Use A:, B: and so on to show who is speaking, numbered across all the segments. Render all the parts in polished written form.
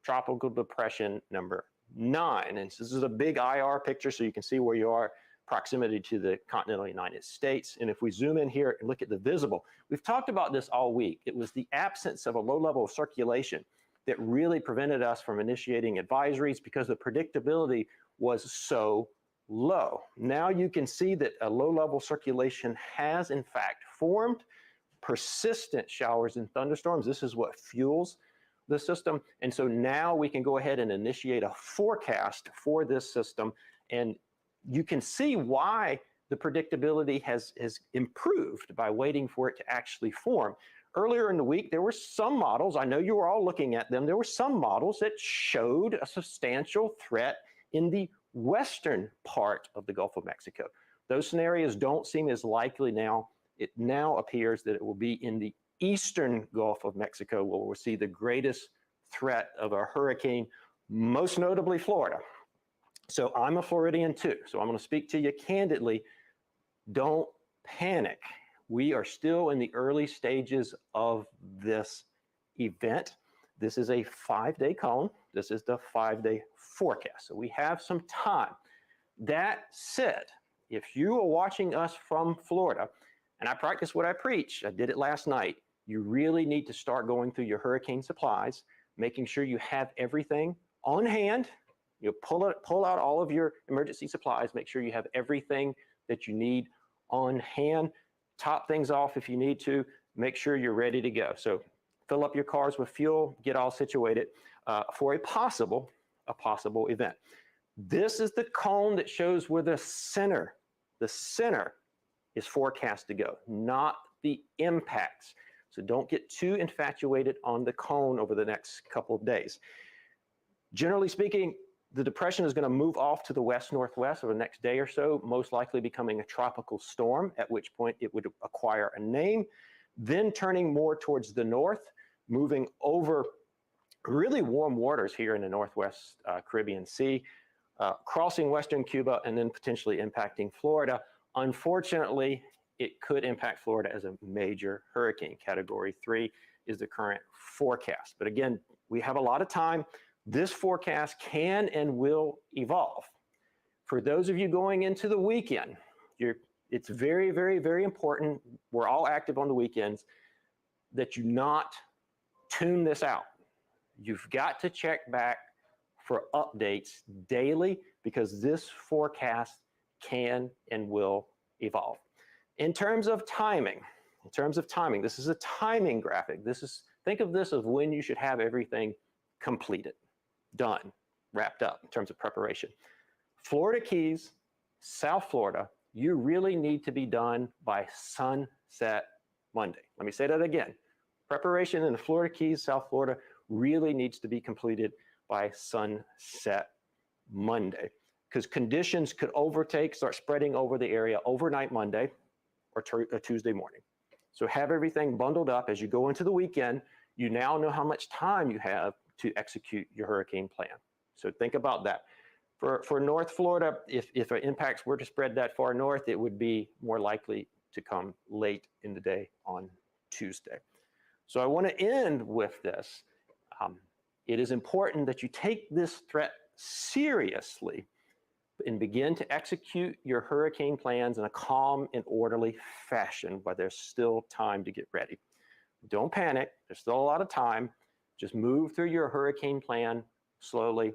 A: tropical depression number 9. And so this is a big IR picture so you can see where you are, proximity to the continental United States. And if we zoom in here and look at the visible, we've talked about this all week. It was the absence of a low level of circulation that really prevented us from initiating advisories because the predictability was so low. Now you can see that a low level circulation has in fact formed. Persistent showers and thunderstorms, this is what fuels the system. And so now we can go ahead and initiate a forecast for this system. And you can see why the predictability has improved by waiting for it to actually form. Earlier in the week, there were some models, I know you were all looking at them, there were some models that showed a substantial threat in the western part of the Gulf of Mexico. Those scenarios don't seem as likely now. It now appears that it will be in the eastern Gulf of Mexico where we'll see the greatest threat of a hurricane, most notably Florida. So I'm a Floridian too, so I'm going to speak to you candidly. Don't panic. We are still in the early stages of this event. This is a 5-day cone. This is the 5-day forecast. So we have some time. That said, if you are watching us from Florida, and I practice what I preach, I did it last night, you really need to start going through your hurricane supplies, making sure you have everything on hand. You pull out all of your emergency supplies, make sure you have everything that you need on hand. Top things off if you need to, make sure you're ready to go. So fill up your cars with fuel, get all situated for a possible event. This is the cone that shows where the center is forecast to go, not the impacts. So don't get too infatuated on the cone over the next couple of days. Generally speaking, the depression is going to move off to the west-northwest over the next day or so, most likely becoming a tropical storm, at which point it would acquire a name, then turning more towards the north, moving over really warm waters here in the northwest Caribbean Sea, crossing western Cuba, and then potentially impacting Florida. Unfortunately, it could impact Florida as a major hurricane. Category 3 is the current forecast. But again, we have a lot of time. This forecast can and will evolve. For those of you going into the weekend, it's very, very, very important, we're all active on the weekends, that you not tune this out. You've got to check back for updates daily because this forecast can and will evolve. In terms of timing, this is a timing graphic. Think of this as when you should have everything completed, done, wrapped up in terms of preparation. Florida Keys, South Florida, you really need to be done by sunset Monday. Let me say that again. Preparation in the Florida Keys, South Florida really needs to be completed by sunset Monday, because conditions could start spreading over the area overnight Monday or Tuesday morning. So have everything bundled up as you go into the weekend. You now know how much time you have to execute your hurricane plan. So think about that. For North Florida, if impacts were to spread that far north, it would be more likely to come late in the day on Tuesday. So I want to end with this. It is important that you take this threat seriously and begin to execute your hurricane plans in a calm and orderly fashion while there's still time to get ready. Don't panic, there's still a lot of time. Just move through your hurricane plan slowly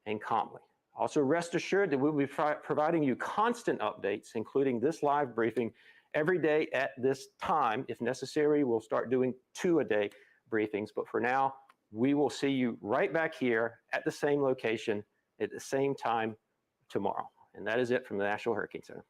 A: and calmly. Also rest assured that we'll be providing you constant updates, including this live briefing every day at this time. If necessary, we'll start doing 2-a-day briefings, but for now, we will see you right back here at the same location at the same time tomorrow. And that is it from the National Hurricane Center.